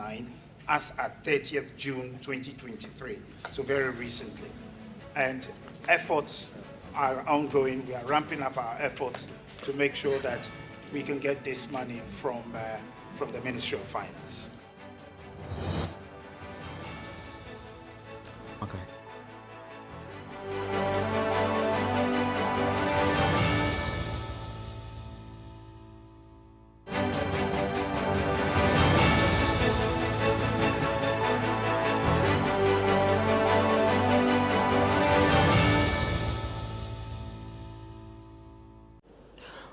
as at 30th June 2023, so very recently. And efforts are ongoing. We are ramping up our efforts to make sure that we can get this money from the Ministry of Finance. Okay.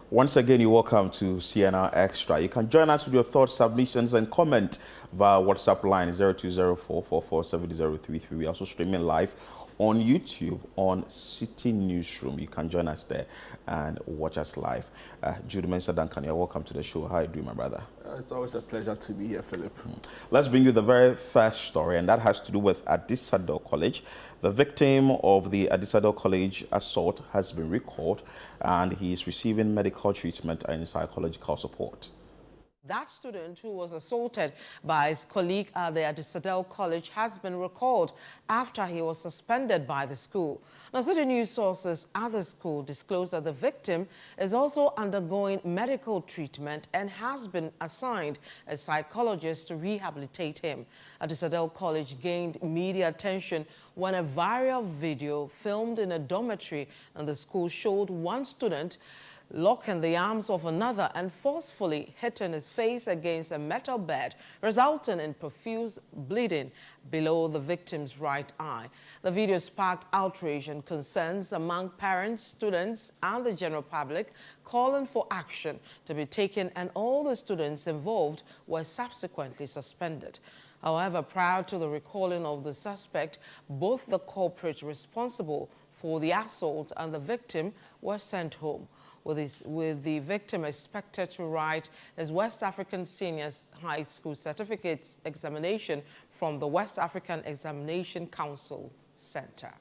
Once again, you're welcome to CNR Extra. You can join us with your thoughts, submissions, and comment via WhatsApp line 0204447033. We're also streaming live on YouTube on Citi Newsroom. You can join us there and watch us live. Jude Mensa Duncan, you're welcome to the show. How are you doing, my brother? It's always a pleasure to be here, Philip. Let's bring you the very first story, and that has to do with Adisadel College. The victim of the Adisadel College assault has been recalled, and he is receiving medical treatment and psychological support. That student who was assaulted by his colleague at the Adisadel College has been recalled after he was suspended by the school. Now, Citi news sources at the school disclosed that the victim is also undergoing medical treatment and has been assigned a psychologist to rehabilitate him. Adisadel College gained media attention when a viral video filmed in a dormitory in the school showed one student locking the arms of another and forcefully hitting his face against a metal bed, resulting in profuse bleeding below the victim's right eye. The video sparked outrage and concerns among parents, students, and the general public, calling for action to be taken, and all the students involved were subsequently suspended. However, prior to the recalling of the suspect, both the culprit responsible for the assault and the victim were sent home, with the victim expected to write his West African Senior High School Certificates examination from the West African Examination Council Center.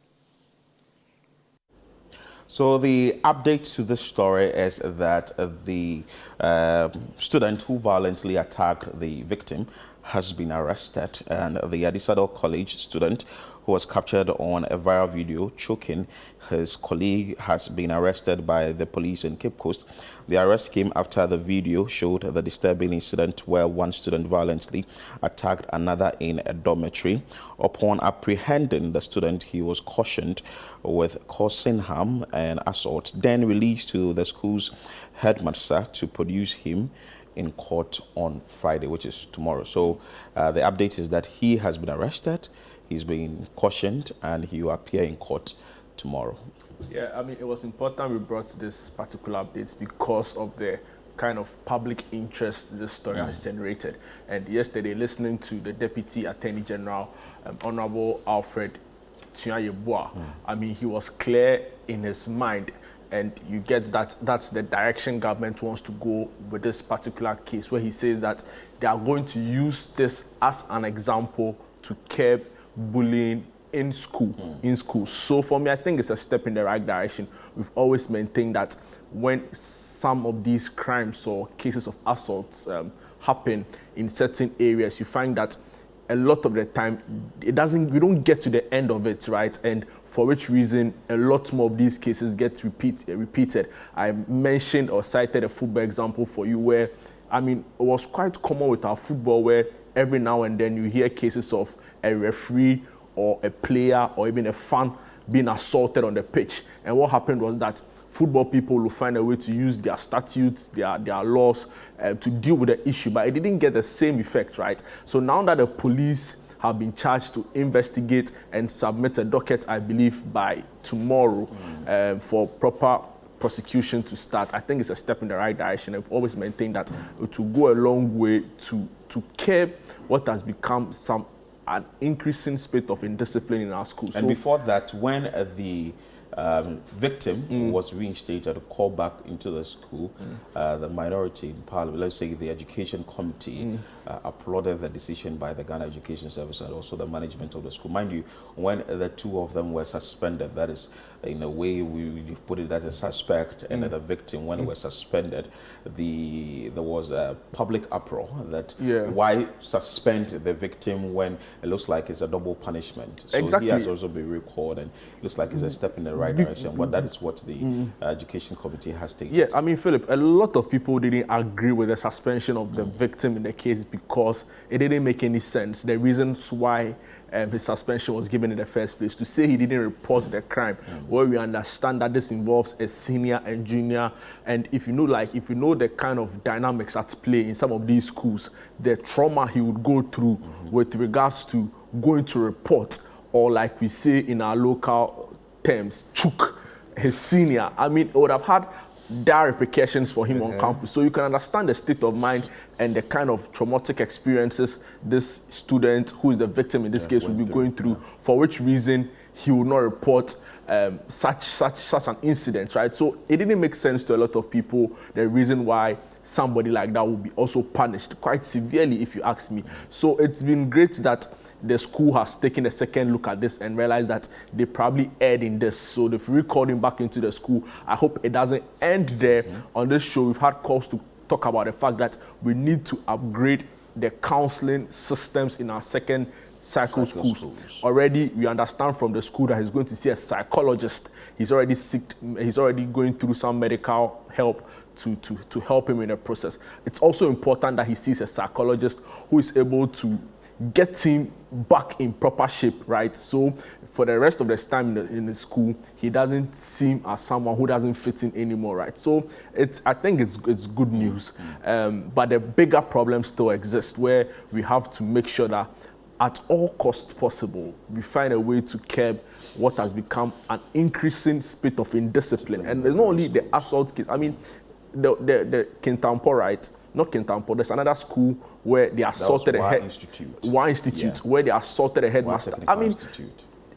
So the update to this story is that the student who violently attacked the victim has been arrested, and the Adisadel College student who was captured on a viral video choking his colleague has been arrested by the police in Cape Coast. The arrest came after the video showed the disturbing incident where one student violently attacked another in a dormitory. Upon apprehending the student, he was cautioned with causing harm and assault, then released to the school's headmaster to produce him in court on Friday, which is tomorrow. So the update is that he has been arrested, he's been cautioned, and he will appear in court tomorrow. Yeah, I mean, it was important we brought this particular update because of the kind of public interest this story has generated. And yesterday, listening to the Deputy Attorney General, Honorable Alfred Tunyayeboah, I mean, he was clear in his mind, and you get that that's the direction government wants to go with this particular case, where he says that they are going to use this as an example to curb bullying in school. So for me, I think it's a step in the right direction. We've always maintained that when some of these crimes or cases of assaults happen in certain areas, you find that a lot of the time we don't get to the end of it, right? And for which reason a lot more of these cases get repeated. I mentioned or cited a football example for you where, I mean, it was quite common with our football where every now and then you hear cases of a referee or a player or even a fan being assaulted on the pitch. And what happened was that football people will find a way to use their statutes, their laws to deal with the issue, but it didn't get the same effect, right? So now that the police have been charged to investigate and submit a docket, I believe, by tomorrow for proper prosecution to start, I think it's a step in the right direction. I've always maintained that it will go a long way to curb what has become an increasing spate of indiscipline in our schools. And before that, when the victim was reinstated, called back into the school, the minority in parliament, let's say the education committee, applauded the decision by the Ghana Education Service and also the management of the school. Mind you, when the two of them were suspended, that is in a way, we've put it as a suspect and the victim when they were suspended. There was a public uproar that why suspend the victim when it looks like it's a double punishment. So exactly. he has also been recalled, and it looks like it's a step in the right direction. But that is what the Education Committee has taken. Yeah, I mean, Philip, a lot of people didn't agree with the suspension of the victim in the case because it didn't make any sense. The reasons why his suspension was given in the first place, to say he didn't report the crime, where we understand that this involves a senior and junior, and if you know the kind of dynamics at play in some of these schools, the trauma he would go through with regards to going to report, or like we say in our local terms, chook his senior. I mean, it would have had dire repercussions for him on campus. So you can understand the state of mind and the kind of traumatic experiences this student, who is the victim in this case, will be going through, for which reason he will not report such an incident, right? So it didn't make sense to a lot of people, the reason why somebody like that will be also punished quite severely, if you ask me. So it's been great that the school has taken a second look at this and realized that they probably erred in this. So they've recalled him back into the school. I hope it doesn't end there. On this show, we've had calls to talk about the fact that we need to upgrade the counseling systems in our second cycle schools. Already, we understand from the school that he's going to see a psychologist. He's already sick. He's already going through some medical help to help him in the process. It's also important that he sees a psychologist who is able to get him back in proper shape, right? So for the rest of his time in the school, he doesn't seem as someone who doesn't fit in anymore, right? So I think it's good news. But the bigger problem still exists, where we have to make sure that at all costs possible, we find a way to curb what has become an increasing spate of indiscipline. And there's not only the assault case. I mean, the Kintampo, right? Not Kintampo, there's another school where they assaulted a head institute, where they assaulted a headmaster. I mean,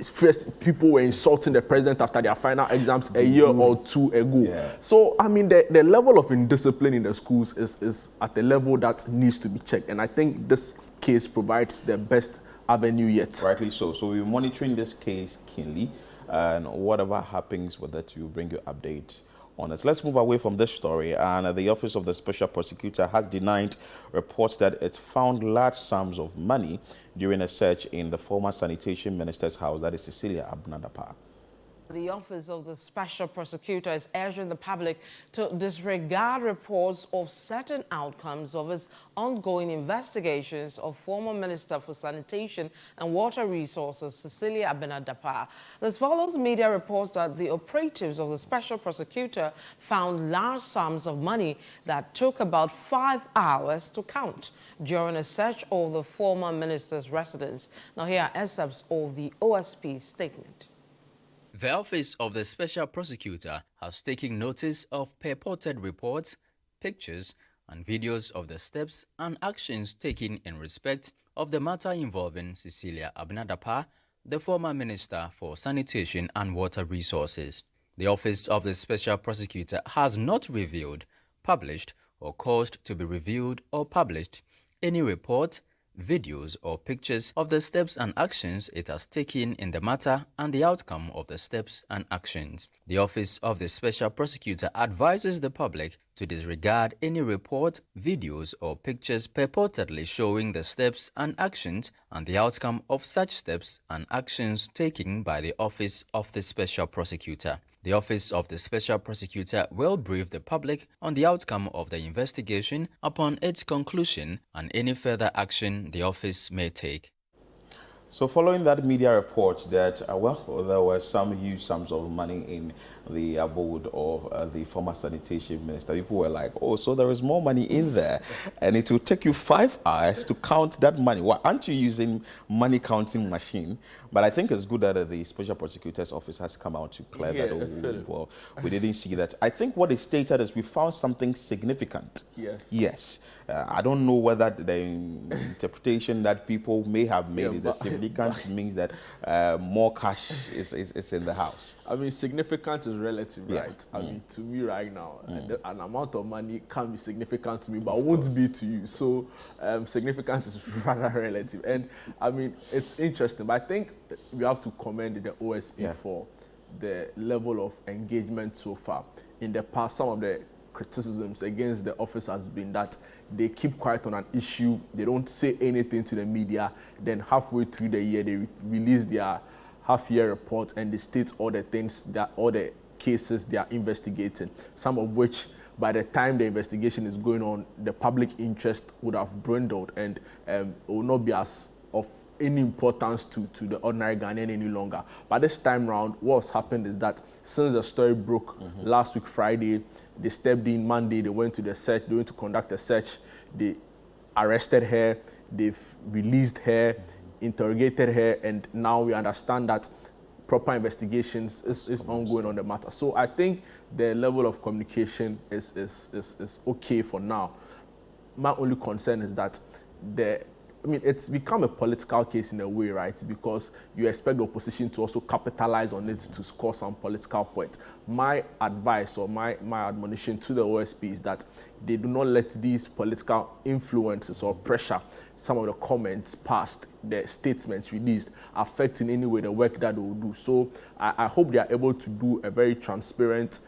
first people were insulting the president after their final exams a year or two ago. So I mean, the level of indiscipline in the schools is at a level that needs to be checked, and I think this case provides the best avenue yet. Rightly so. So we're monitoring this case keenly, and whatever happens with it, we'll bring you updates on it. Let's move away from this story. And the Office of the Special Prosecutor has denied reports that it found large sums of money during a search in the former Sanitation Minister's house, that is Cecilia Abnadapa. The Office of the Special Prosecutor is urging the public to disregard reports of certain outcomes of its ongoing investigations of former Minister for Sanitation and Water Resources, Cecilia Abnadapa. This follows media reports that the operatives of the Special Prosecutor found large sums of money that took about 5 hours to count during a search of the former minister's residence. Now here are excerpts of the OSP statement. The Office of the Special Prosecutor has taken notice of purported reports, pictures, and videos of the steps and actions taken in respect of the matter involving Cecilia Abnadapa, the former Minister for Sanitation and Water Resources. The Office of the Special Prosecutor has not revealed, published, or caused to be reviewed or published any report, videos or pictures of the steps and actions it has taken in the matter and the outcome of the steps and actions. The Office of the Special Prosecutor advises the public to disregard any report, videos or pictures purportedly showing the steps and actions and the outcome of such steps and actions taken by the Office of the Special Prosecutor. The Office of the Special Prosecutor will brief the public on the outcome of the investigation upon its conclusion and any further action the office may take. So following that media report that, there were some huge sums of money in the abode of the former sanitation minister, people were like, oh, so there is more money in there, and it will take you 5 hours to count that money. Why aren't you using money counting machine? But I think it's good that the Special Prosecutor's Office has come out to clear that. Well, we didn't see that. I think what they stated is we found something significant. Yes. I don't know whether the interpretation that people may have made is that significant means that more cash is in the house. I mean, significant is relative, right? I mean, to me right now, an amount of money can be significant to me, but won't be to you. So significance is rather relative. And I mean, it's interesting, but I think we have to commend the OSP for the level of engagement so far. In the past, some of the criticisms against the office has been that they keep quiet on an issue, they don't say anything to the media, then halfway through the year they release their half-year report and they state all the things, that all the cases they are investigating, some of which by the time the investigation is going on, the public interest would have dwindled and will not be as of any importance to the ordinary Ghanaian any longer. But this time around, what's happened is that since the story broke last week Friday, they stepped in Monday, they went to the search, they went to conduct a search, they arrested her, they've released her, interrogated her, and now we understand that proper investigations is ongoing on the matter. So I think the level of communication is okay for now. My only concern is that it's become a political case in a way, right? Because you expect the opposition to also capitalize on it to score some political points. My advice or my admonition to the OSP is that they do not let these political influences or pressure, some of the comments passed, the statements released, affect in any way the work that they will do. So I hope they are able to do a very transparent,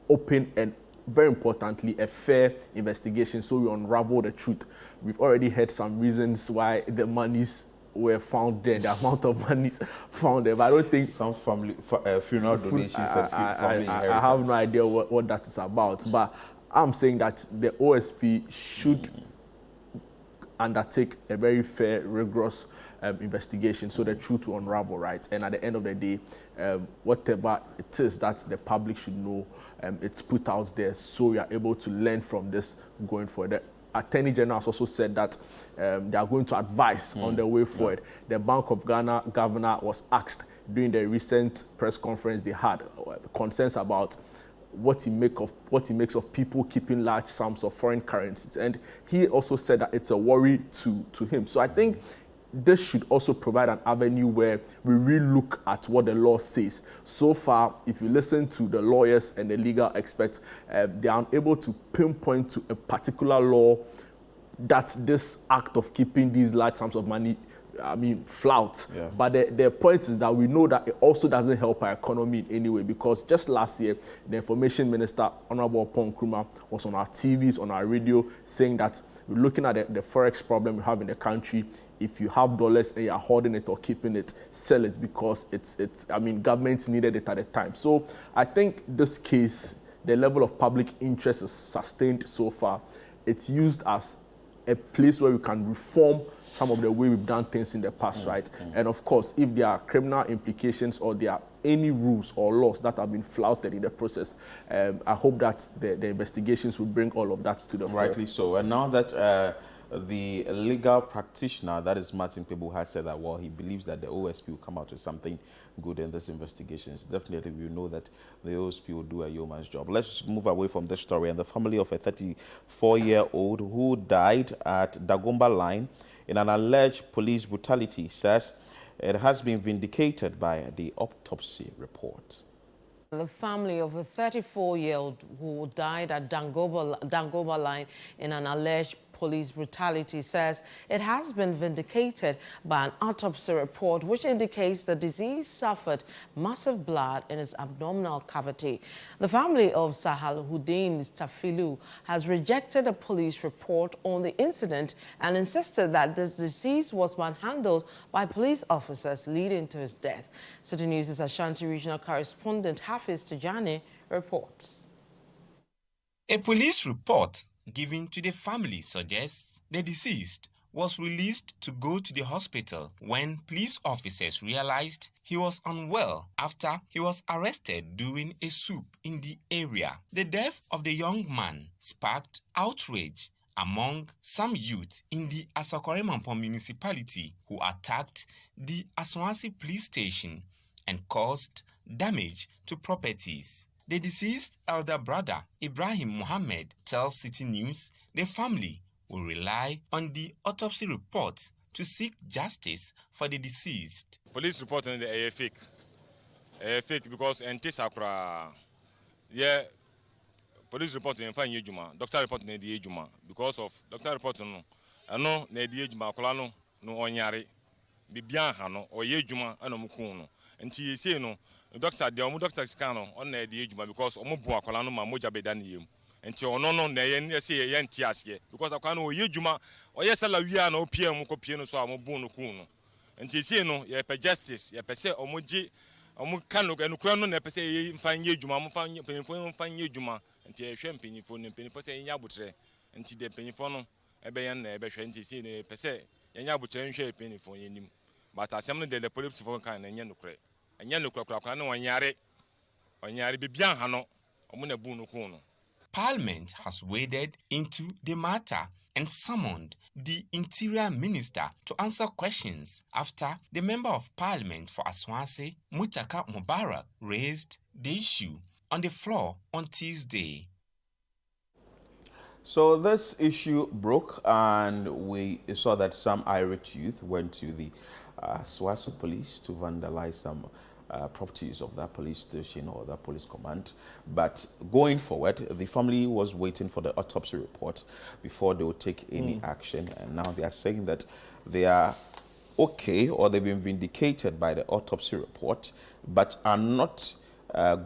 open, and very importantly, a fair investigation so we unravel the truth. We've already heard some reasons why the monies were found there, the amount of monies found there, but I don't think... Some family, funeral donations and family inheritance. I have no idea what that is about, but I'm saying that the OSP should undertake a very fair, rigorous investigation so the truth will unravel, right? And at the end of the day, whatever it is that the public should know, it's put out there so we are able to learn from this going forward. The Attorney General has also said that they are going to advise on the way forward. The Bank of Ghana governor was asked during the recent press conference they had concerns about what he makes of people keeping large sums of foreign currencies, and he also said that it's a worry to him. So I think this should also provide an avenue where we really look at what the law says. So far, if you listen to the lawyers and the legal experts, they are unable to pinpoint to a particular law that this act of keeping these large sums of money flout. Yeah. But the point is that we know that it also doesn't help our economy in any way, because just last year, the Information Minister, Honorable Paul Nkrumah, was on our TVs, on our radio, saying that we're looking at the forex problem we have in the country. If you have dollars and you're holding it or keeping it, sell it, because government needed it at the time. So I think this case, the level of public interest is sustained so far. It's used as a place where we can reform some of the way we've done things in the past, right? And of course, if there are criminal implications or there are any rules or laws that have been flouted in the process, I hope that the investigations will bring all of that to the fore. Rightly so. And now that the legal practitioner, that is Martin Pebu, has said that, well, he believes that the OSP will come out with something good in this investigations. Definitely, we know that the OSP will do a yeoman's job. Let's move away from this story. And the family of a 34-year-old who died at Dagomba Line in an alleged police brutality says it has been vindicated by the autopsy report. The family of a 34-year-old who died at Dagomba Line in an alleged police brutality says it has been vindicated by an autopsy report which indicates the deceased suffered massive blood in his abdominal cavity. The family of Salahuddin Tafilu has rejected a police report on the incident and insisted that this deceased was manhandled by police officers, leading to his death. Citi News' Ashanti regional correspondent Hafiz Tijani reports. A police report given to the family suggests the deceased was released to go to the hospital when police officers realized he was unwell after he was arrested during a swoop in the area. The death of the young man sparked outrage among some youth in the Asokore-Mampong municipality who attacked the Aswansi police station and caused damage to properties. The deceased elder brother, Ibrahim Mohammed, tells Citi News the family will rely on the autopsy report to seek justice for the deceased. Police report on the fake. Fake because anti-sakura. Yeah, police report in fine juma. Doctor report in the juma because of doctor report no. Ano na the juma kola no onyare. Bibia ha no oye juma ana muku no. Nti say no doctor the omo doctor scan on na the ejuma because omo bu akwala no ma moja beda ne yem enti ono no na ye say ye nti ase because akwala no ye ejuma oye sala wia na opie ko pie no so omo bu no ku no enti sie no ye pe justice ye pe se omo gi omo kanu enukura no na pe se ye mfa nye ejuma mo fa penifo mfa nye ejuma enti ye hwe penifo se ye nya butre enti de penifo no ebe ye na ebe hwe enti sie ne pe se ye nya butre nhwe penifo ye nim but asem no de police for kan na nye nukure anya nukura na wanyare bibia ha no omo na bu no ku no. Parliament has waded into the matter and summoned the Interior Minister to answer questions after the Member of Parliament for Aswanse, Mutaka Mubarak, raised the issue on the floor on Tuesday. So this issue broke, and we saw that some irate youth went to the Swazi police to vandalize some properties of that police station or that police command. But going forward, the family was waiting for the autopsy report before they would take any action. And now they are saying that they are okay, or they've been vindicated by the autopsy report, but are not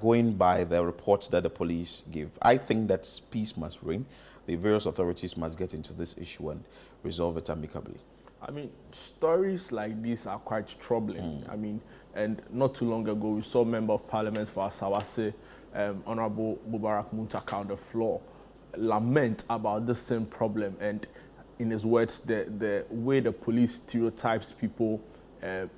going by the report that the police give. I think that peace must reign. The various authorities must get into this issue and resolve it amicably. I mean, stories like this are quite troubling. I mean, and not too long ago, we saw Member of Parliament for Asawase, Honorable Mubarak Muntaka, on the floor lament about the same problem. And in his words, the way the police stereotypes people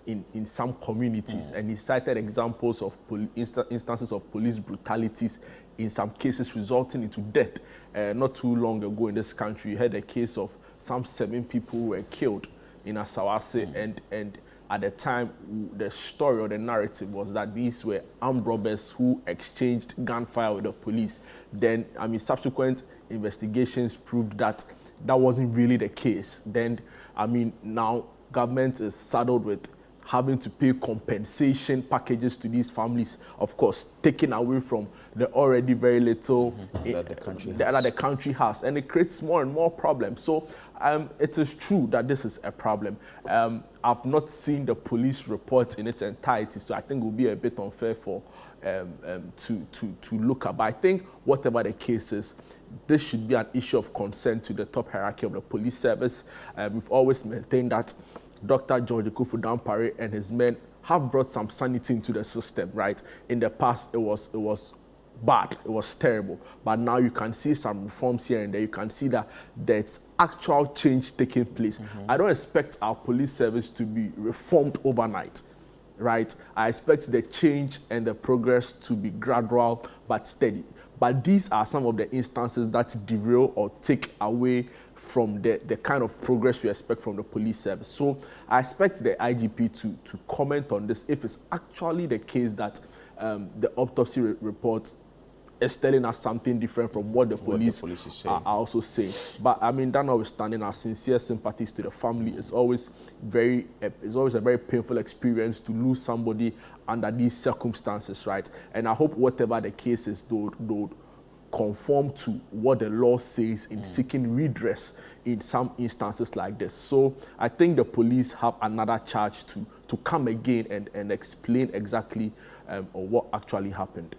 in some communities. And he cited examples of instances of police brutalities, in some cases resulting into death. Not too long ago in this country, you had a case of some 7 people who were killed in Asawase, and at the time, the story or the narrative was that these were armed robbers who exchanged gunfire with the police. Then, I mean, subsequent investigations proved that that wasn't really the case. Then, I mean, now government is saddled with having to pay compensation packages to these families, of course, taken away from the already very little that the country has. And it creates more and more problems. So it is true that this is a problem. I've not seen the police report in its entirety, so I think it will be a bit unfair for to look at. But I think whatever the case is, this should be an issue of concern to the top hierarchy of the police service. We've always maintained that Dr. George Ekufu-Dampare and his men have brought some sanity into the system, right? In the past, it was bad, it was terrible. But now you can see some reforms here and there. You can see that there's actual change taking place. I don't expect our police service to be reformed overnight, right? I expect the change and the progress to be gradual but steady. But these are some of the instances that derail or take away from the kind of progress we expect from the police service. So I expect the IGP to comment on this if it's actually the case that the autopsy report is telling us something different from what the police are also saying. But I mean, that notwithstanding, our sincere sympathies to the family. It's always a very painful experience to lose somebody under these circumstances, right? And I hope whatever the case is, they would conform to what the law says in seeking redress in some instances like this. So I think the police have another charge to come again and explain exactly what actually happened.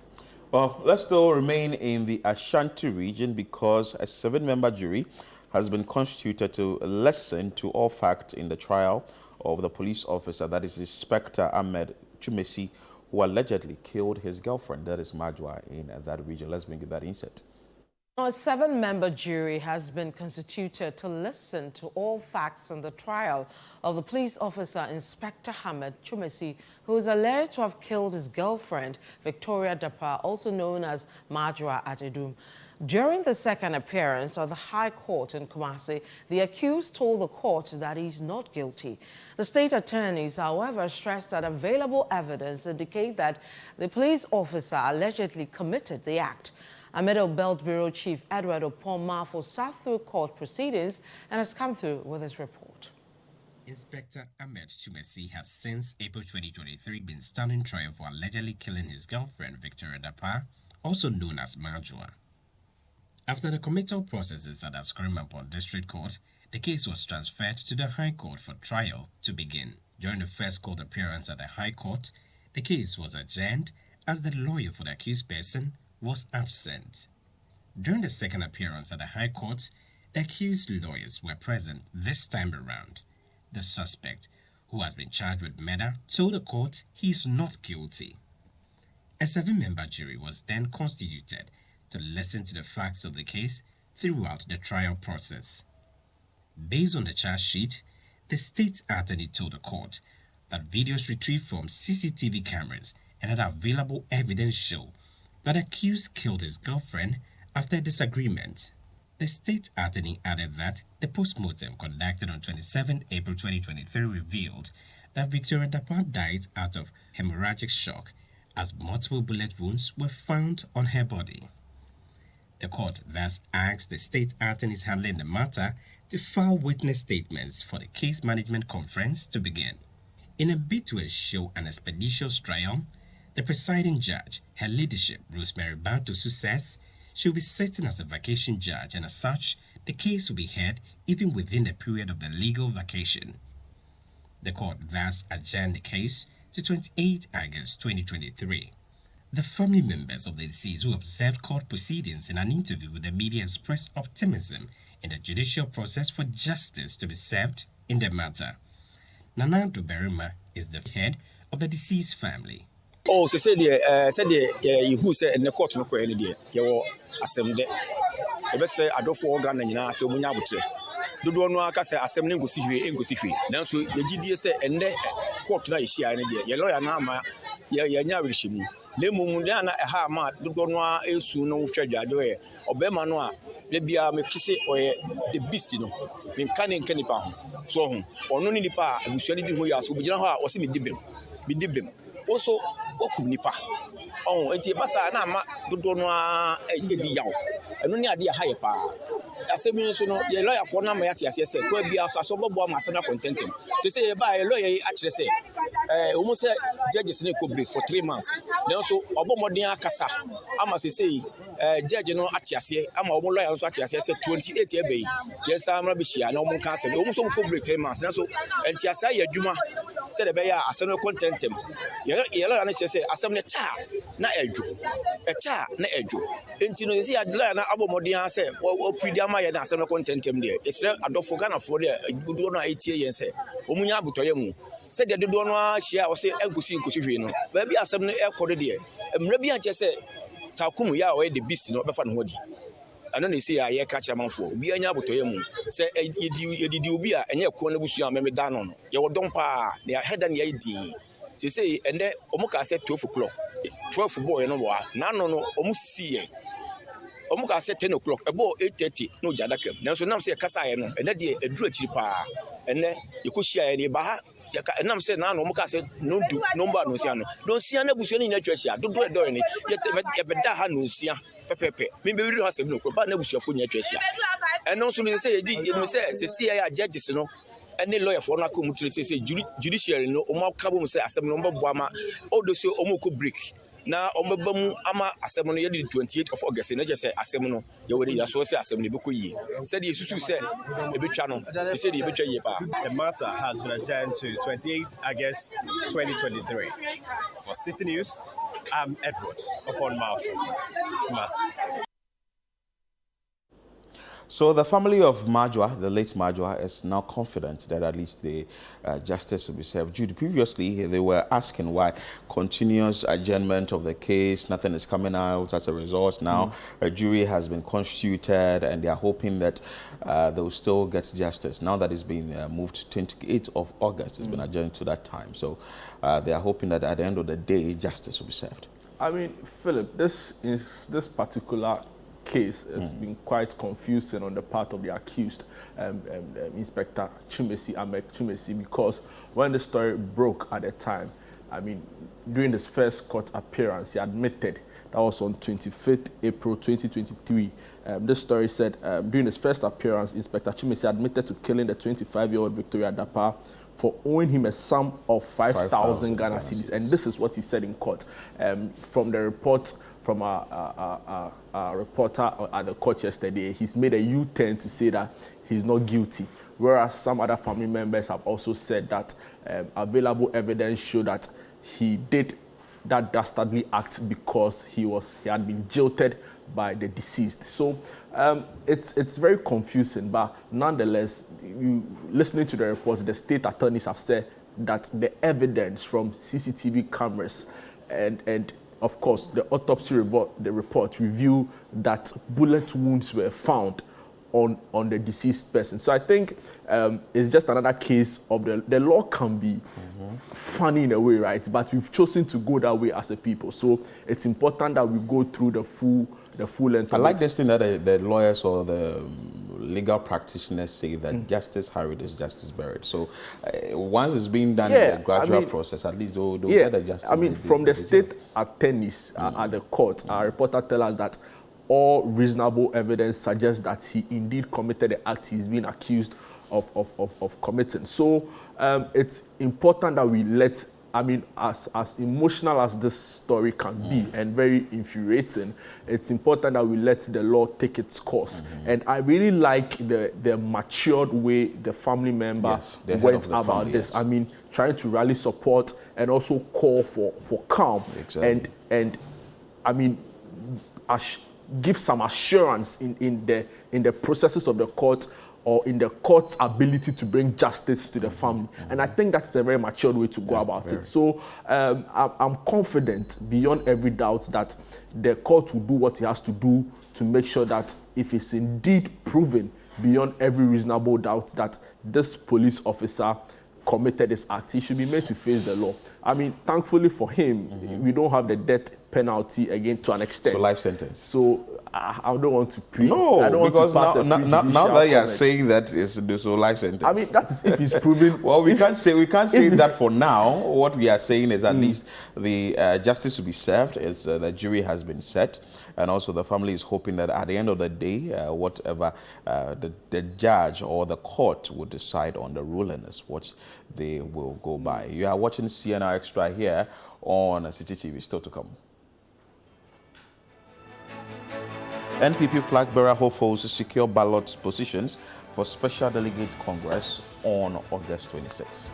Well, let's still remain in the Ashanti region because a 7-member jury has been constituted to listen to all facts in the trial of the police officer, that is Inspector Ahmed Chumesi, who allegedly killed his girlfriend, that is Majwa, in that region. Let's bring you that insight. A 7-member jury has been constituted to listen to all facts in the trial of the police officer Inspector Ahmed Chumesi, who is alleged to have killed his girlfriend, Victoria Dapa, also known as Majwa at Edum. During the second appearance of the High Court in Kumasi, the accused told the court that he's not guilty. The state attorneys, however, stressed that available evidence indicate that the police officer allegedly committed the act. Amido Belt Bureau Chief Edward Opon-Mafo sat through court proceedings and has come through with his report. Inspector Ahmed Chumesi has since April 2023 been standing trial for allegedly killing his girlfriend, Victoria Dapa, also known as Majwa. After the committal processes at Askarimampon District Court, the case was transferred to the High Court for trial to begin. During the first court appearance at the High Court, the case was adjourned as the lawyer for the accused person was absent. During the second appearance at the High Court, the accused lawyers were present this time around. The suspect, who has been charged with murder, told the court he is not guilty. A 7-member jury was then constituted to listen to the facts of the case throughout the trial process. Based on the charge sheet, the state attorney told the court that videos retrieved from CCTV cameras and other available evidence show that the accused killed his girlfriend after a disagreement. The state attorney added that the postmortem conducted on 27 April 2023 revealed that Victoria Dapa died out of hemorrhagic shock as multiple bullet wounds were found on her body. The court thus asked the state attorneys handling the matter to file witness statements for the case management conference to begin. In a bid to ensure an expeditious trial, the presiding judge, Her Ladyship Rosemary Bantosu, says she will be sitting as a vacation judge, and as such, the case will be heard even within the period of the legal vacation. The court thus adjourned the case to 28 August 2023. The family members of the deceased who observed court proceedings in an interview with the media expressed optimism in the judicial process for justice to be served in the matter. Nana Duberima is the head of the deceased family. Oh, so said you who said in the court no any day. You assemble. The best say I don't for organ and you so munya butre. Do no aka say assembly go see hwe. Now so the GDA say and the court na issue any day. Your lawyer na ma ya nya rishimu. Le mumu na ha ma do no esu no hwedwa de obema no a le bia me kise oye the beast no. Me kan en kanipa ho. So ho. Ono ni nipa abusuani di ho ya so bigina ho a o se me dibem. Also okum nipa oh enti basa na ma dodo no a edi yawo eno ni ade ha ye pa asemi so no ye lawyer for na ma yate ase se ko bia so bobo am asem na contentem se ye ba ye lawyer a kire se omo se judges ne ko break for 3 months then so obomodin akasa ama se judge no ate ase ama omo lawyer so ate ase se 28 ebe yes amra bi hia na omo kan se omo so ko break 3 months then so enti asa ye adwuma se de be ya asem no contentem ye lawyer na se asem ne cha na edwo na edwo enti no se ya lawyer na abomodin ase o pridi ama ye na asem no contentem de esre adofo Ghana fo de gudu no etie yen se omunya abotoye mu se de dodo no a hia o se enkusi hwe no ba bi asem no ekode de emra bi anche se takum ya o de beast no befa no hodi ana na esi ya ye ka chamanfo obi anya abotoye mu se yedi obi a enye ko na busu a meme da no no ye wodon pa na header na yedi se ende omuka se 12 o'clock 12 boy no wa na no omu sie omuka se 10 o'clock ebo 8:30 no jada kam na so nam se kasa ye no ene de eduru akiri pa ene yekohia ye ne ba ha enam se na no omuka se no du number no sia no don sia na busu ni na twahia dodo edo ni ye beda ha no sia pepepe me be wi ha se no ko ba na busu afo ni twahia eno so ni se ye di ni se sia ya judges no any lawyer for na ko mu tire se judiciary no o ma ka bo mu se asem no mbo ama o do se o mo ko break na o mba mu ama asem no ye di 28 of August na je se asem no ye wori ya so se asem no be ko yi se di susu se e betwa no se di e betwa yi pa. The matter has been adjourned to 28 August 2023. For Citi News, I'm Edward upon Mouth. So the family of Majwa, the late Majwa, is now confident that at least the justice will be served. Jude, previously they were asking why continuous adjournment of the case, nothing is coming out as a result. Now a jury has been constituted and they are hoping that they will still get justice. Now that it's been moved to 28th of August, it's been adjourned to that time. So they are hoping that at the end of the day, justice will be served. I mean, Philip, this particular case has been quite confusing on the part of the accused, Inspector Chumesi, because when the story broke at the time, I mean, during his first court appearance, he admitted, that was on 25th April 2023. This story said, during his first appearance, Inspector Chumesi admitted to killing the 25-year-old Victoria Dapa for owing him a sum of 5,000 Ghana cedis. And this is what he said in court. From the report from a reporter at the court yesterday, he's made a U-turn to say that he's not guilty, whereas some other family members have also said that available evidence show that he did that dastardly act because he had been jilted by the deceased. So it's very confusing, but nonetheless, listening to the reports, the state attorneys have said that the evidence from CCTV cameras and of course the autopsy report reveal that bullet wounds were found on the deceased person. So I think it's just another case of the law can be funny in a way, right? But we've chosen to go that way as a people. So it's important that we go through the full length. I like this thing that the lawyers or the legal practitioners say that justice hurried is justice buried. So once it's being done in a gradual process, at least they'll get the justice. I mean, from the state attorneys at the court, our reporter tell us that all reasonable evidence suggests that he indeed committed the act he's been accused of committing. So it's important that we let, I mean, as emotional as this story can be and very infuriating, it's important that we let the law take its course. And I really like the matured way the family member went about this. I mean, trying to rally support and also call for calm. Exactly. And I mean, give some assurance in the processes of the court or in the court's ability to bring justice to the family. And I think that's a very mature way to go about it. So I'm confident beyond every doubt that the court will do what it has to do to make sure that if it's indeed proven beyond every reasonable doubt that this police officer committed this act, he should be made to face the law. I mean, thankfully for him, we don't have the death penalty again to an extent. So life sentence. So I don't want to pre. No, I don't because want to now that you are saying that is so life sentence. I mean, that is if it's proven. Well, we can't say that for now. What we are saying is at least the justice to be served. Is the jury has been set, and also the family is hoping that at the end of the day, whatever the judge or the court will decide on the ruling is what they will go by. You are watching CNR Extra here on Citi TV. Still to come. NPP flag bearer hopefuls secure ballot positions for Special Delegate Congress on August 26.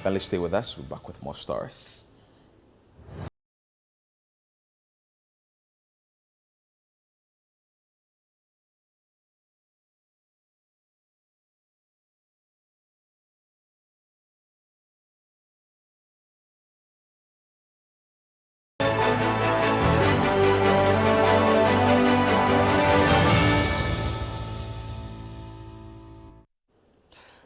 Kindly stay with us. We're back with more stories.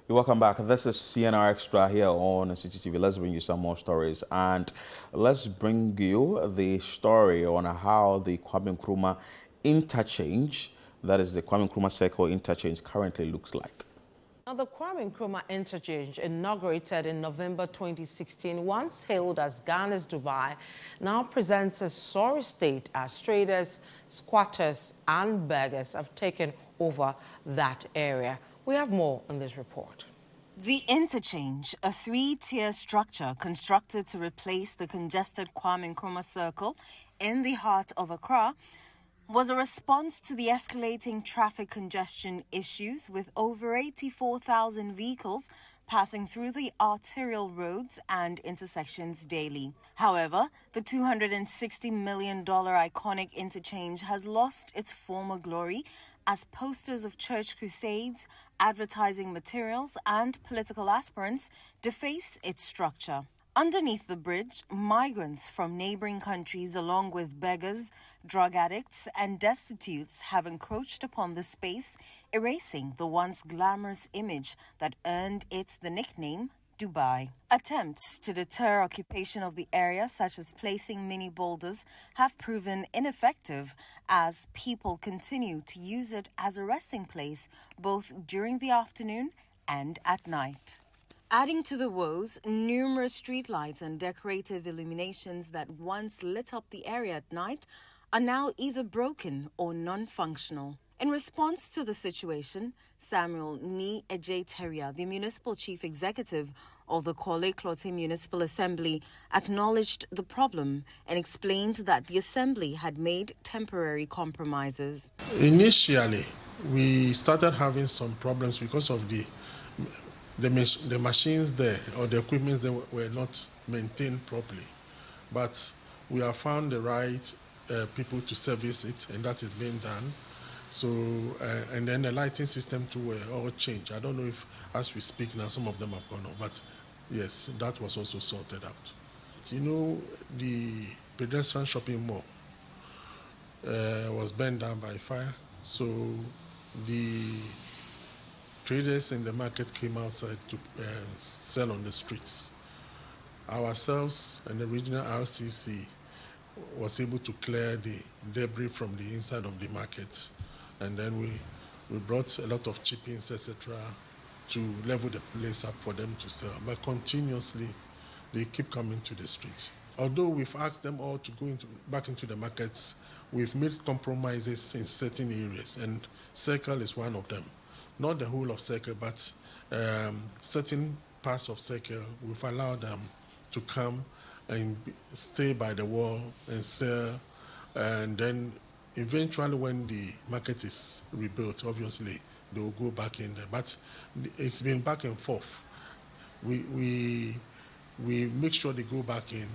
Welcome back. This is CNR Extra here on Citi TV. Let's bring you some more stories, and let's bring you the story on how the Kwame Nkrumah interchange, that is the Kwame Nkrumah Circle interchange, currently looks like. Now, the Kwame Nkrumah interchange, inaugurated in November 2016, once hailed as Ghana's Dubai, now presents a sorry state as traders, squatters and beggars have taken over that area. We have more in this report. The interchange, a three-tier structure constructed to replace the congested Kwame Nkrumah Circle in the heart of Accra, was a response to the escalating traffic congestion issues with over 84,000 vehicles passing through the arterial roads and intersections daily. However, the $260 million iconic interchange has lost its former glory as posters of church crusades, advertising materials, and political aspirants deface its structure. Underneath the bridge, migrants from neighboring countries, along with beggars, drug addicts, and destitutes, have encroached upon the space, erasing the once glamorous image that earned it the nickname Dubai. Attempts to deter occupation of the area, such as placing mini boulders, have proven ineffective as people continue to use it as a resting place both during the afternoon and at night. Adding to the woes, numerous streetlights and decorative illuminations that once lit up the area at night are now either broken or non-functional. In response to the situation, Samuel Ni Ejeteria, the municipal chief executive of the Korle Klote Municipal Assembly, acknowledged the problem and explained that the assembly had made temporary compromises. Initially, we started having some problems because of the the machines there or the equipment there were not maintained properly. But we have found the right people to service it, and that is being done. So, and then the lighting system too were all changed. I don't know if, as we speak now, some of them have gone off, but yes, that was also sorted out. You know, the pedestrian shopping mall was burned down by fire, so the traders in the market came outside to sell on the streets. Ourselves and the regional RCC was able to clear the debris from the inside of the market, and then we brought a lot of chippings, etc., to level the place up for them to sell. But continuously, they keep coming to the streets. Although we've asked them all to go back into the markets, we've made compromises in certain areas, and Circle is one of them. Not the whole of Circle, but certain parts of Circle, we've allowed them to come and stay by the wall and sell, and then eventually when the market is rebuilt, obviously, they will go back in there. But it's been back and forth. We make sure they go back in.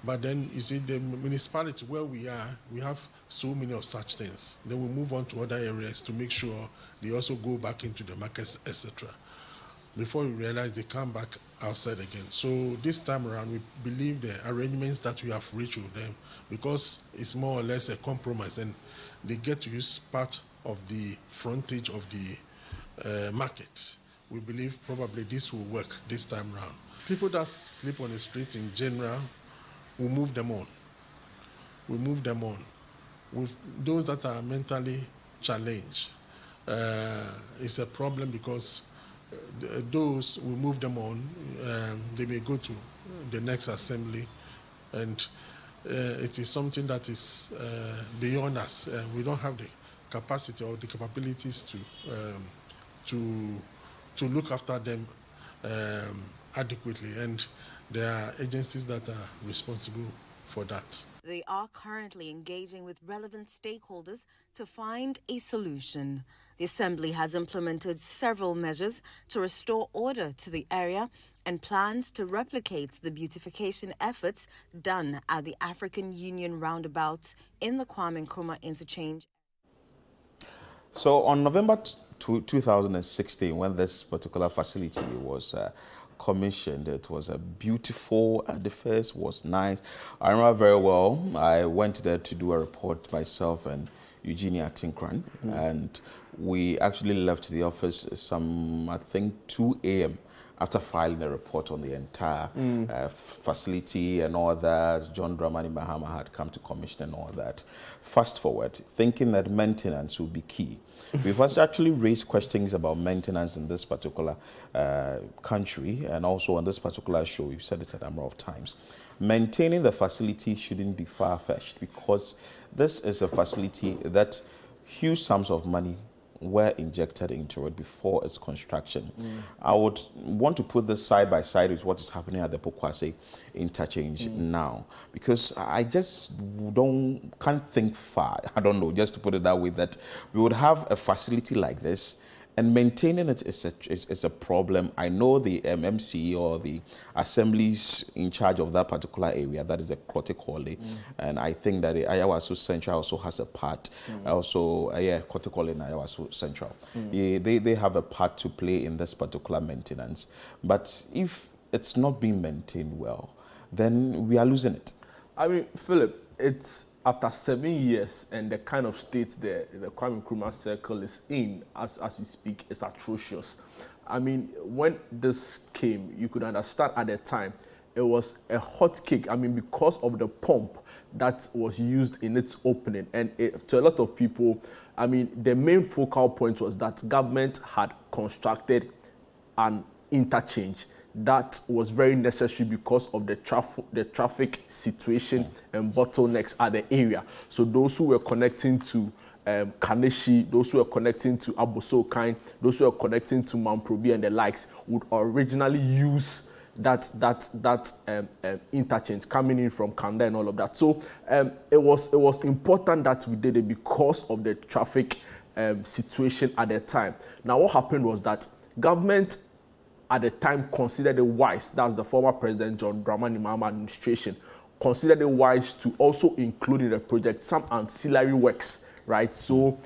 But then, you see, the municipality where we are, we have so many of such things. Then we move on to other areas to make sure they also go back into the markets, etc. Before we realize they come back outside again. So this time around, we believe the arrangements that we have reached with them, because it's more or less a compromise, and they get to use part of the frontage of the market. We believe probably this will work this time around. People that sleep on the streets in general, we move them on. We move them on. With those that are mentally challenged, it's a problem because those we move them on, they may go to the next assembly, and it is something that is beyond us. We don't have the capacity or the capabilities to look after them adequately, and there are agencies that are responsible for that. They are currently engaging with relevant stakeholders to find a solution. The Assembly has implemented several measures to restore order to the area and plans to replicate the beautification efforts done at the African Union roundabouts in the Kwame Nkrumah interchange. So on November 2016, when this particular facility was commissioned, it was a beautiful, the first was nice. I remember very well, I went there to do a report myself and Eugenia Tinkran, and we actually left the office some, I think, 2 a.m. after filing a report on the entire facility and all that. John Dramani Mahama had come to commission and all that. Fast forward, thinking that maintenance would be key. We've actually raised questions about maintenance in this particular country, and also on this particular show, we've said it a number of times. Maintaining the facility shouldn't be far-fetched, because this is a facility that huge sums of money were injected into it before its construction. I would want to put this side by side with what is happening at the Pokwase interchange now, because I just can't think far. I don't know, just to put it that way, that we would have a facility like this and maintaining it is a problem. I know the MMC or the assemblies in charge of that particular area, that is a Kotekole, and I think that the Ayawaso Central also has a part. Also, Kotekole and Ayawaso Central. They have a part to play in this particular maintenance. But if it's not being maintained well, then we are losing it. I mean, Philip, it's after 7 years, and the kind of state the Kwame Nkrumah Circle is in, as we speak, is atrocious. I mean, when this came, you could understand at the time, it was a hot cake. I mean, because of the pump that was used in its opening. And to a lot of people, I mean, the main focal point was that government had constructed an interchange that was very necessary because of the traffic situation and bottlenecks at the area. So those who were connecting to Kaneshi, those who were connecting to Abosokan, those who were connecting to Mamprobi and the likes would originally use that interchange coming in from Kanda and all of that. So it was important that we did it because of the traffic situation at the time. Now what happened was that government at the time considered it wise, that's the former President John Dramani Mahama administration, considered it wise to also include in the project some ancillary works, right? So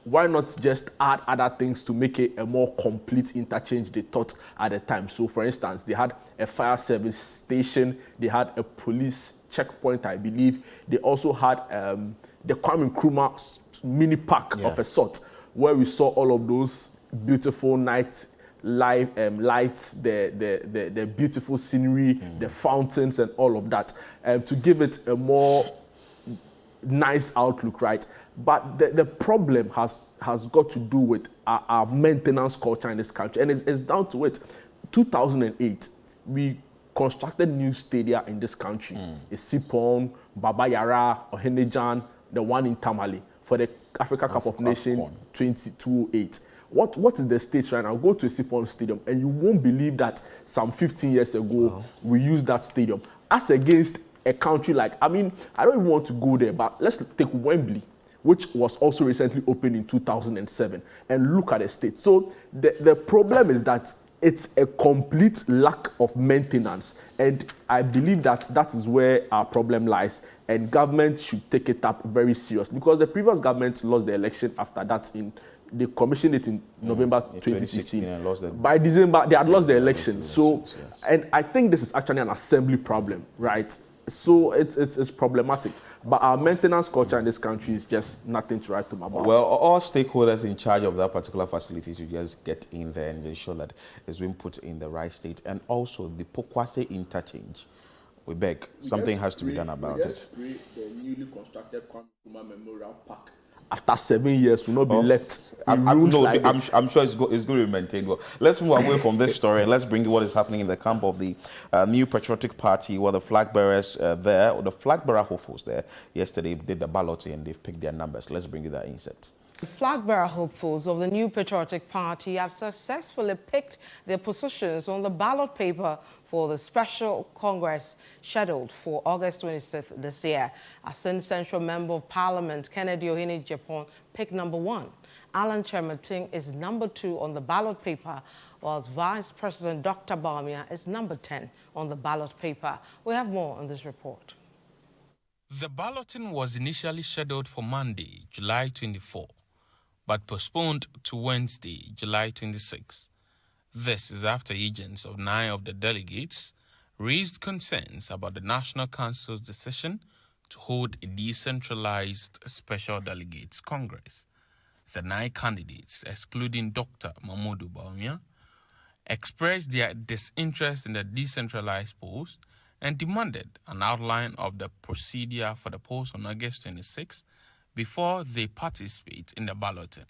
why not just add other things to make it a more complete interchange, they thought at the time. So for instance, they had a fire service station, they had a police checkpoint, I believe. They also had the Kwame Nkrumah mini park of a sort, where we saw all of those beautiful night lights, the beautiful scenery, the fountains and all of that, to give it a more nice outlook, right? But the problem has got to do with our maintenance culture in this country, and it's down to it. 2008, we constructed new stadia in this country. Isipon, Baba Yara, Ohenejan, the one in Tamale for the Africa Cup of Nations 2028. What is the state right now? Go to Isipon Stadium and you won't believe that some 15 years ago we used that stadium as against a country like, I mean, I don't even want to go there, but let's take Wembley, which was also recently opened in 2007, and look at the state. So the problem is that it's a complete lack of maintenance, and I believe that is where our problem lies, and government should take it up very seriously, because the previous government lost the election after that. They commissioned it in November 2016. And lost by December, they had lost the election. So, and I think this is actually an assembly problem, right? So it's problematic. But our maintenance culture in this country is just nothing to write home about. Well, all stakeholders in charge of that particular facility should just get in there and ensure that it's being put in the right state. And also the Pokwase interchange. We beg, something has to be done about it. The newly constructed Kwame Nkrumah Memorial Park, after 7 years, will not be left. I'm sure it's going to be maintained well. Let's move away from this story and let's bring you what is happening in the camp of the New Patriotic Party, where the flag bearers the flag bearer hopefuls there yesterday did the balloting and they've picked their numbers. Let's bring you that insight. The flag bearer hopefuls of the New Patriotic Party have successfully picked their positions on the ballot paper for the special Congress scheduled for August 26th this year. Asin Central Member of Parliament Kennedy Ohene Japan picked number 1. Alan Chermating is number 2 on the ballot paper, whilst Vice President Dr. Bawumia is number 10 on the ballot paper. We have more on this report. The balloting was initially scheduled for Monday, July 24, but postponed to Wednesday, July 26. This is after agents of 9 of the delegates raised concerns about the National Council's decision to hold a decentralized Special Delegates Congress. The 9 candidates, excluding Dr. Mahmoud Bawumia, expressed their disinterest in the decentralized polls and demanded an outline of the procedure for the polls on August 26 before they participate in the balloting.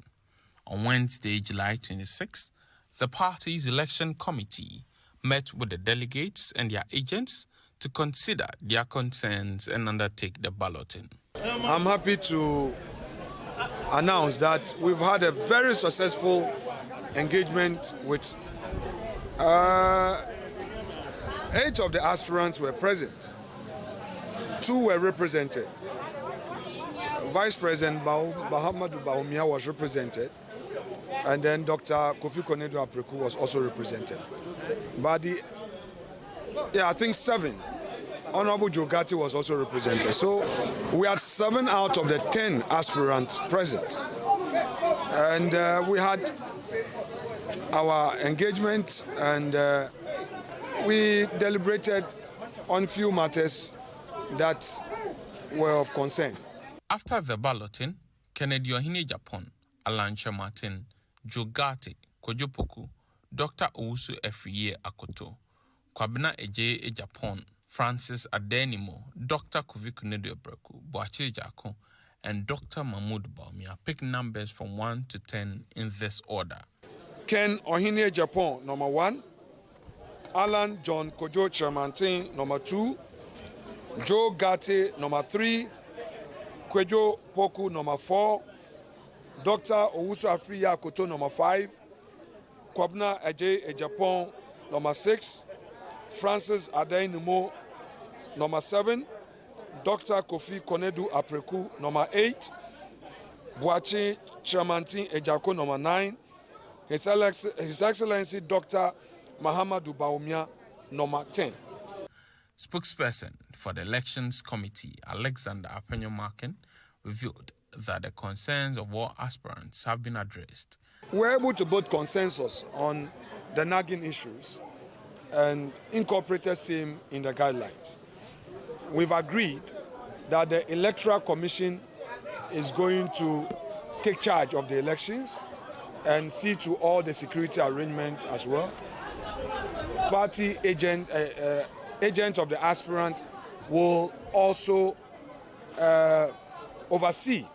On Wednesday, July 26, the party's election committee met with the delegates and their agents to consider their concerns and undertake the balloting. I'm happy to announce that we've had a very successful engagement with 8 of the aspirants were present. 2 were represented. Vice President Bahamadu Bawumia was represented, and then Dr. Kofi Konedu Apreku was also represented. But I think 7. Honorable Jogati was also represented. So we had 7 out of the 10 aspirants present. And we had our engagement and we deliberated on few matters that were of concern. After the balloting, Kennedy Ohene Japan, Alan Martin, Jogate, Kojopoku, Dr. Owusu Efriye Akoto, Kwabena Eje Japan, Francis Adenimo, Dr. Kofi Konedu Apreku, Boachiri Jako, and Dr. Mahmoud Bawumia picked numbers from 1 to 10 in this order. Ken Ohene Japan, number 1. Alan John Kojo Chermantin, number 2. Joe Gate, number 3. Kwejo Poku, number 4. Dr. Owusu Efriye Akoto, number 5. Kwabena Eje Japan, number 6. Francis Adenimo, number 7. Dr. Kofi Konedu Apreku, number 8. Boachiri Chermantin Ejako, number 9. His Excellency Dr. Mahamadou Bawumia, number 10. Spokesperson for the Elections Committee, Alexander Apenyo-Markin, revealed that the concerns of all aspirants have been addressed. We're able to build consensus on the nagging issues and incorporated same in the guidelines. We've agreed that the Electoral Commission is going to take charge of the elections and see to all the security arrangements as well. Party agent of the aspirant will also oversee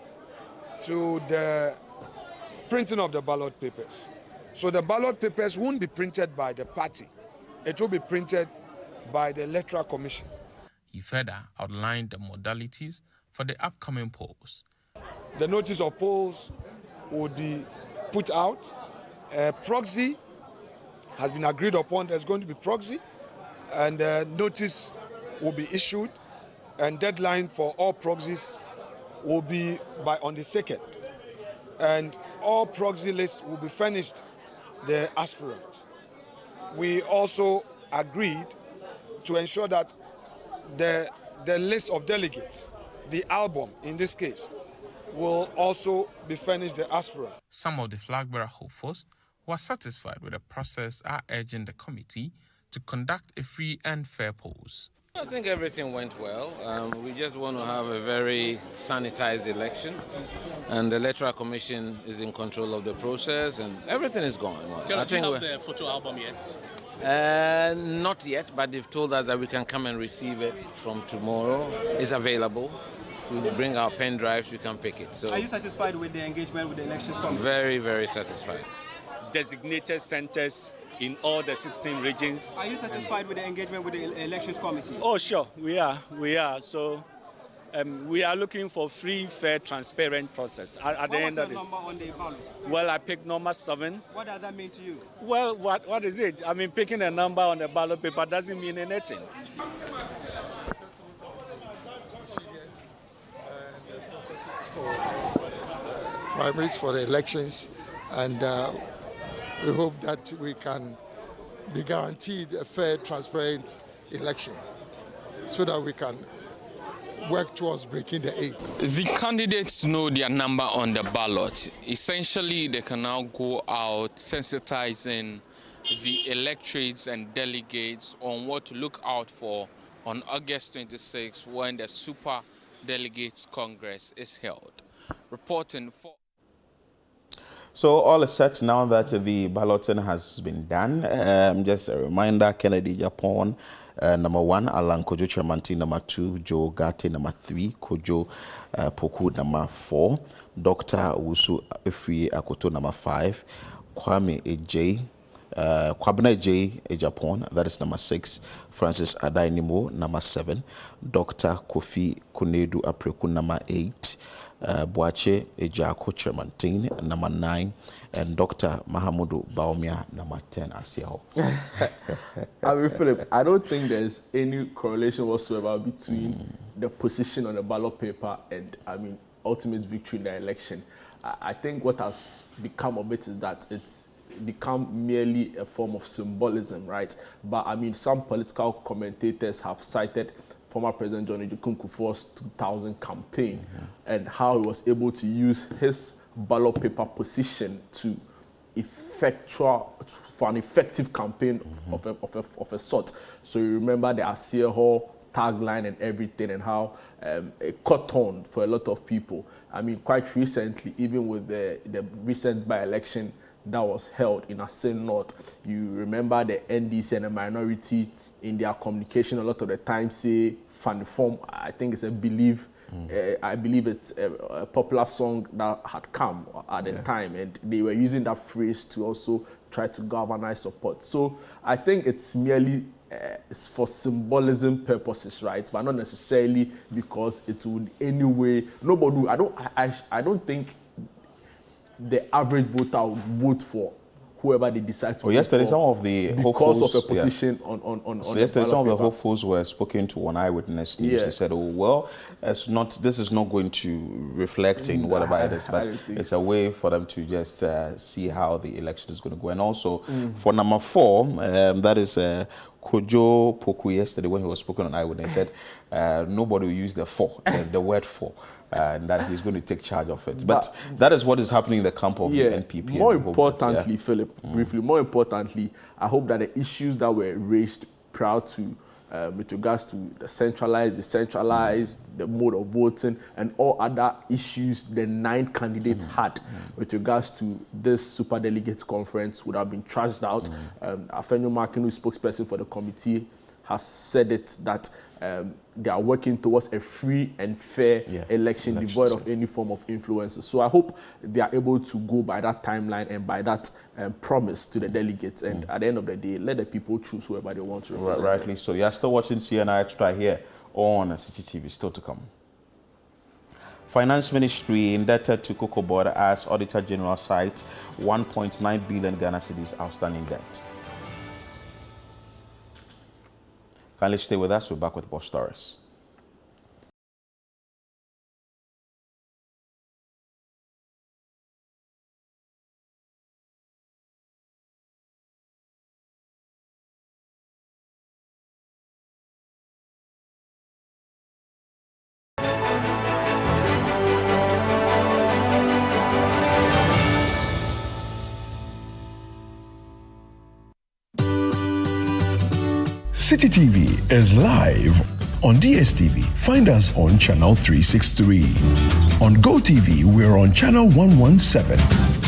to the printing of the ballot papers. So the ballot papers won't be printed by the party. It will be printed by the Electoral Commission. He further outlined the modalities for the upcoming polls. The notice of polls would be put out. Proxy has been agreed upon. There's going to be proxy, and notice will be issued, and deadline for all proxies will be on the 2nd. And all proxy lists will be furnished the aspirants. We also agreed to ensure that the list of delegates, the album in this case, will also be furnished the aspirant. Some of the flag bearer hopefuls who are satisfied with the process are urging the committee to conduct a free and fair polls. I think everything went well. We just want to have a very sanitized election, and the Electoral Commission is in control of the process, and everything is going well. Do you have the photo album yet? Not yet, but they've told us that we can come and receive it from tomorrow. It's available. We bring our pen drives, we can pick it. So, are you satisfied with the engagement with the elections committee? Very, very satisfied. Designated centers in all the 16 regions. Are you satisfied with the engagement with the elections committee? Oh, sure, we are. So we are looking for free, fair, transparent process. At the end of this. What was your number on the ballot? Well, I picked number 7. What does that mean to you? Well, what is it? I mean, picking a number on the ballot paper doesn't mean anything. Primaries for the elections, and we hope that we can be guaranteed a fair, transparent election so that we can work towards breaking the 8. The candidates know their number on the ballot. Essentially, they can now go out sensitizing the electorates and delegates on what to look out for on August 26 when the Super Delegates Congress is held. Reporting for... So all is set now that the balloting has been done. Just a reminder, Kennedy Japan, number 1, Alan Kojo Chamanti, number 2, Joe Gate, number 3, Kojo Poku, number 4, Dr. Wusu Efri Akoto, number 5, Kwame Kwabena J. Japan, that is number 6, Francis Adainimo, number 7, Dr. Kofi Kunedu Apreku, number 8, Boache Ejako Chairmantin, number 9, and Dr. Mahamudu Bawumia, number 10. I mean, Philip, I don't think there's any correlation whatsoever between the position on the ballot paper and, I mean, ultimate victory in the election. I think what has become of it is that it's become merely a form of symbolism, right? But, I mean, some political commentators have cited former President John Ejikun Kufuor's 2000 campaign and how he was able to use his ballot paper position to for an effective campaign of a sort. So you remember the Asir Hall tagline and everything, and how it caught on for a lot of people. I mean, quite recently, even with the recent by-election that was held in Asir North, you remember the NDC and the minority in their communication a lot of the time say Faniform. I think it's a belief. I believe it's a popular song that had come at the time, and they were using that phrase to also try to galvanize support. So I think it's merely it's for symbolism purposes, right? But not necessarily because it would anyway. Nobody. I don't think the average voter would vote for whoever they decide to. Yesterday, some of the because hopefuls, of a position on. So yesterday, some of the hopefuls were spoken to on Eyewitness News. They said, "Oh well, this is not going to reflect in whatever it is, but it's a way for them to just see how the election is going to go." And also for number 4, that is Kojo Poku yesterday when he was spoken on Eyewitness, said nobody will use the 4, the word 4. And that he's going to take charge of it. But that is what is happening in the camp of the NPP. More importantly, Philip, briefly, more importantly, I hope that the issues that were raised prior to, with regards to the centralized, decentralized, the mode of voting, and all other issues the 9 candidates had with regards to this superdelegates conference would have been trashed out. Afenyo Makinu, spokesperson for the committee, has said it that they are working towards a free and fair election devoid of any form of influence. So I hope they are able to go by that timeline and by that promise to the delegates. And at the end of the day, let the people choose whoever they want to represent. Rightly so. You are still watching CNR Extra here on Citi TV. Still to come. Finance Ministry indebted to Cocoa Board as Auditor General cites 1.9 billion Ghana cedis outstanding debt. Kindly stay with us. We're back with more stories. Citi TV is live on DSTV. Find us on channel 363. On GoTV, we're on channel 117.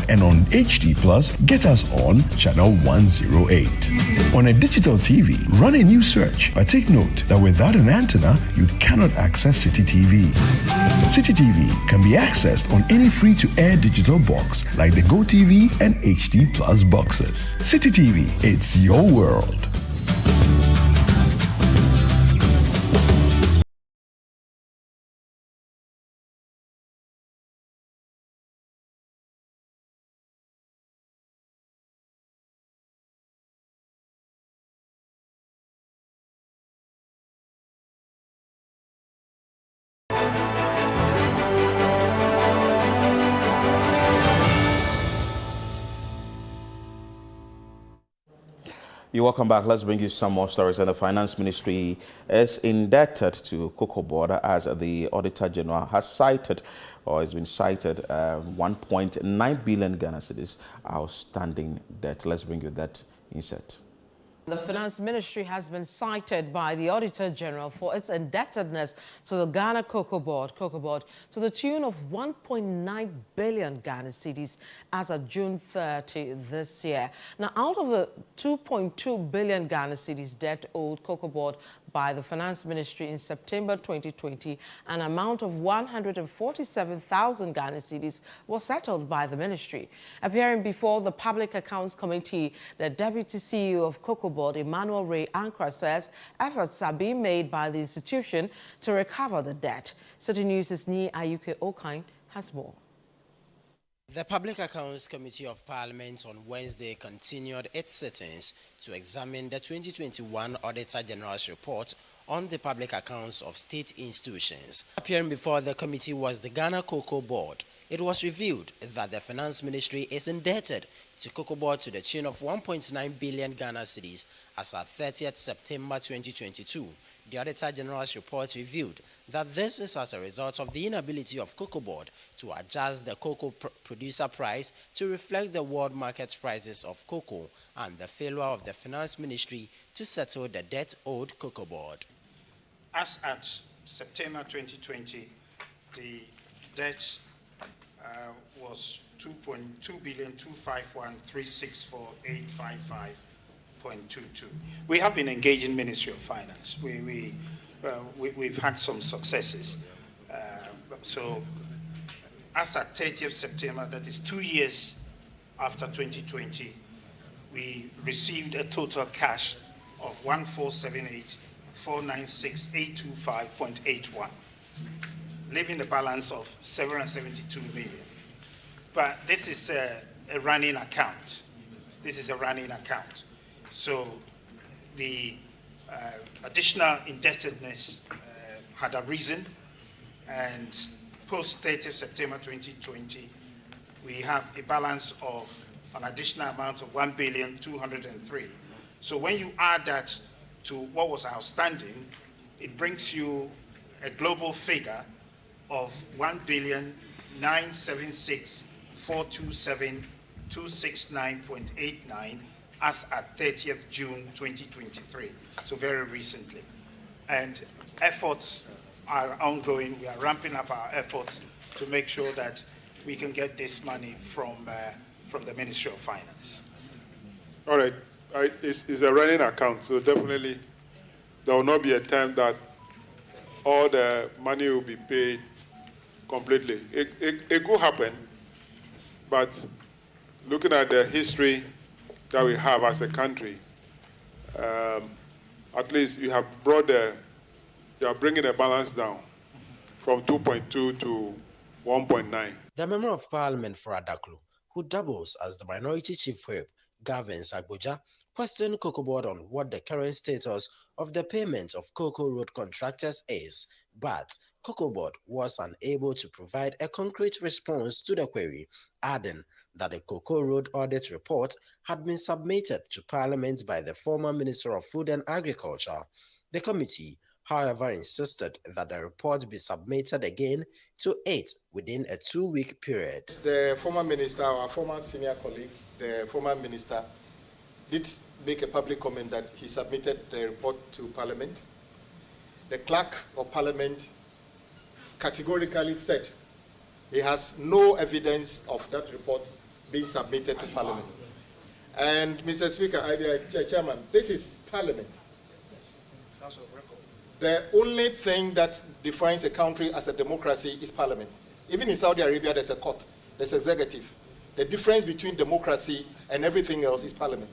And on HD Plus, get us on channel 108. On a digital TV, run a new search, but take note that without an antenna, you cannot access Citi TV. Citi TV can be accessed on any free-to-air digital box like the GoTV and HD Plus boxes. Citi TV, it's your world. You're welcome back. Let's bring you some more stories. And the Finance Ministry is indebted to Cocoa Board as the Auditor General has cited, or has been cited, 1.9 billion Ghana cedis outstanding debt. Let's bring you that inset. The Finance Ministry has been cited by the Auditor General for its indebtedness to the Ghana Cocoa Board, to the tune of 1.9 billion Ghana cedis as of June 30 this year. Now, out of the 2.2 billion Ghana cedis debt owed Cocoa Board by the Finance Ministry in September 2020, an amount of 147,000 Ghana cedis was settled by the ministry. Appearing before the Public Accounts Committee, the Deputy CEO of Cocoa Board, Emmanuel Ray Ankra, says efforts are being made by the institution to recover the debt. Citi News' Ni Ayuke Okain has more. The Public Accounts Committee of Parliament on Wednesday continued its sittings to examine the 2021 Auditor General's report on the public accounts of state institutions. Appearing before the committee was the Ghana Cocoa Board. It was revealed that the Finance Ministry is indebted to Cocoa Board to the tune of 1.9 billion Ghana cedis as at 30th September 2022. The Auditor General's report revealed that this is as a result of the inability of Cocoa Board to adjust the cocoa producer price to reflect the world market prices of cocoa and the failure of the Finance Ministry to settle the debt owed Cocoa Board. As at September 2020, the debt was 2.2,251,364,855.22. We have been engaging Ministry of Finance. We've had some successes. So as at 30th September, that is 2 years after 2020, we received a total cash of 1,478,496,825.81, leaving the balance of 772 million. But this is a running account. this is a running account. So the additional indebtedness had arisen, and post 30th September 2020, we have a balance of an additional amount of 1,203,000,000. So when you add that to what was outstanding, it brings you a global figure of 1,976,427,269.89 as at 30th June 2023, so very recently. And efforts are ongoing. We are ramping up our efforts to make sure that we can get this money from the Ministry of Finance. All right, it's a running account, so definitely there will not be a time that all the money will be paid completely. It could happen, but looking at the history that we have as a country, at least you are bringing the balance down from 2.2 to 1.9. The Member of Parliament for Adaklu, who doubles as the Minority Chief Whip, Gavin Sagboja, questioned Cocoa Board on what the current status of the payment of Cocoa Road contractors is, but Cocoa Board was unable to provide a concrete response to the query, adding that the Cocoa Road audit report had been submitted to Parliament by the former Minister of Food and Agriculture. The committee, however, insisted that the report be submitted again to it within a 2-week period. The former minister, our former senior colleague, the former minister, did make a public comment that he submitted the report to Parliament. The clerk of Parliament categorically said he has no evidence of that report being submitted to Parliament. And Mr. Speaker, Chairman, this is Parliament. The only thing that defines a country as a democracy is Parliament. Even in Saudi Arabia, there's a court, there's executive. The difference between democracy and everything else is Parliament.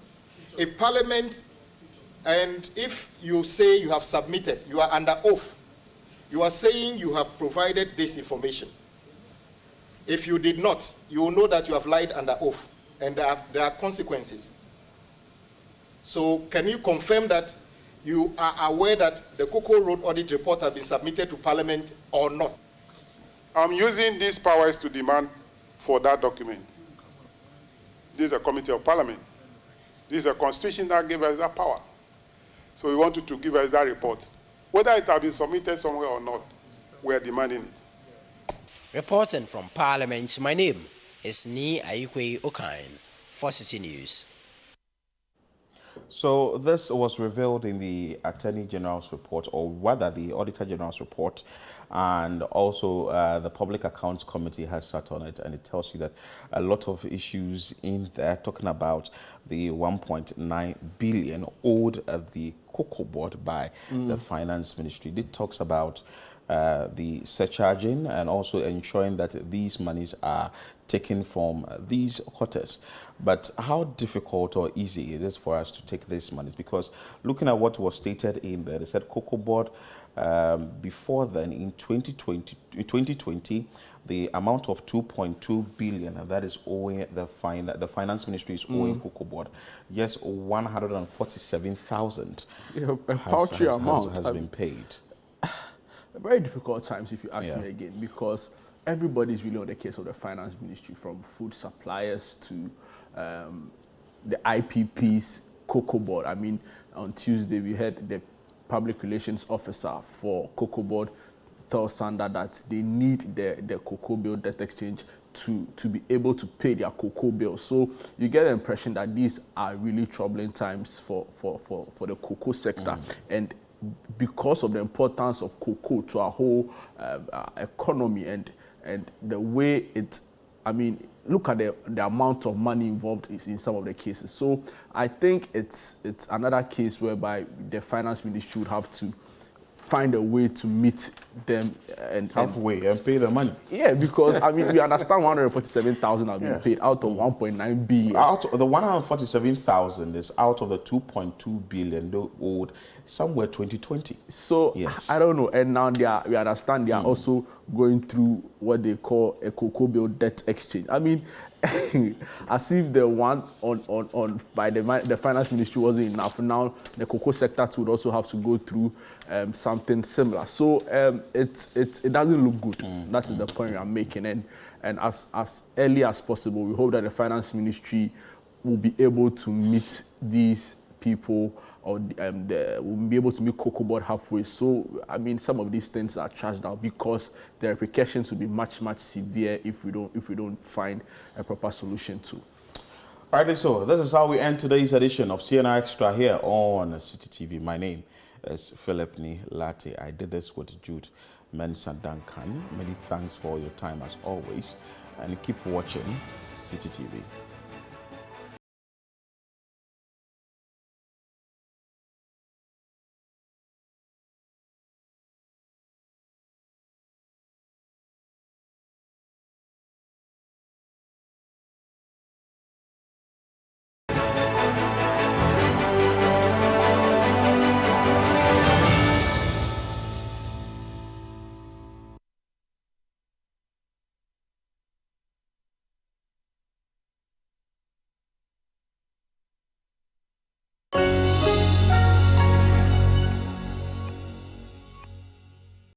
If Parliament, and if you say you have submitted, you are under oath, you are saying you have provided this information. If you did not, you will know that you have lied under oath, and there are consequences. So can you confirm that you are aware that the Cocoa Road audit report has been submitted to Parliament or not? I'm using these powers to demand for that document. This is a committee of Parliament. This is a constitution that gives us that power. So we wanted to give us that report. Whether it has been submitted somewhere or not, we are demanding it. Reporting from Parliament, my name is Ni Ayikwe Okain for Citi News. So this was revealed in the Attorney General's report, or rather the Auditor General's report, and also the Public Accounts Committee has sat on it, and it tells you that a lot of issues in there talking about the 1.9 billion owed the Cocoa Board by the Finance Ministry. It talks about the surcharging and also ensuring that these monies are taken from these quarters. But how difficult or easy it is for us to take these monies? Because looking at what was stated in there, they said Cocoa Board before then in 2020, the amount of 2.2 billion, and that is owing the Finance Ministry is owing Cocoa Board. Yes, 147,000 has been paid. Very difficult times, if you ask me again, because everybody's really on the case of the Finance Ministry, from food suppliers to the IPP's Cocoa Board. I mean, on Tuesday we had the public relations officer for Cocoa Board tell Sanda that they need the cocoa bill debt exchange to be able to pay their cocoa bill. So you get the impression that these are really troubling times for the cocoa sector. And because of the importance of cocoa to our whole economy and the way it, I mean, look at the amount of money involved in some of the cases. So I think it's another case whereby the Finance Ministry would have to find a way to meet them and halfway and pay the money. Yeah, because I mean we understand 147,000 have been paid out of 1.9 billion. Out of the 147,000 is out of the 2.2 billion owed somewhere 2020. So yes. I don't know. And now we understand they are also going through what they call a cocoa bill debt exchange. I mean, as if the one on by the finance ministry wasn't enough. Now the cocoa sector too would also have to go through something similar. So it doesn't look good. That is the point I'm making. And as early as possible, we hope that the finance ministry will be able to meet these people, or will be able to meet Cocoa Board halfway. So, I mean, some of these things are charged out because the repercussions will be much, much severe if we don't find a proper solution to. Rightly so. This is how we end today's edition of CNR Extra here on Citi TV. My name is Philip Ni Latte. I did this with Jude Mensah Duncan. Many thanks for your time as always, and keep watching Citi TV.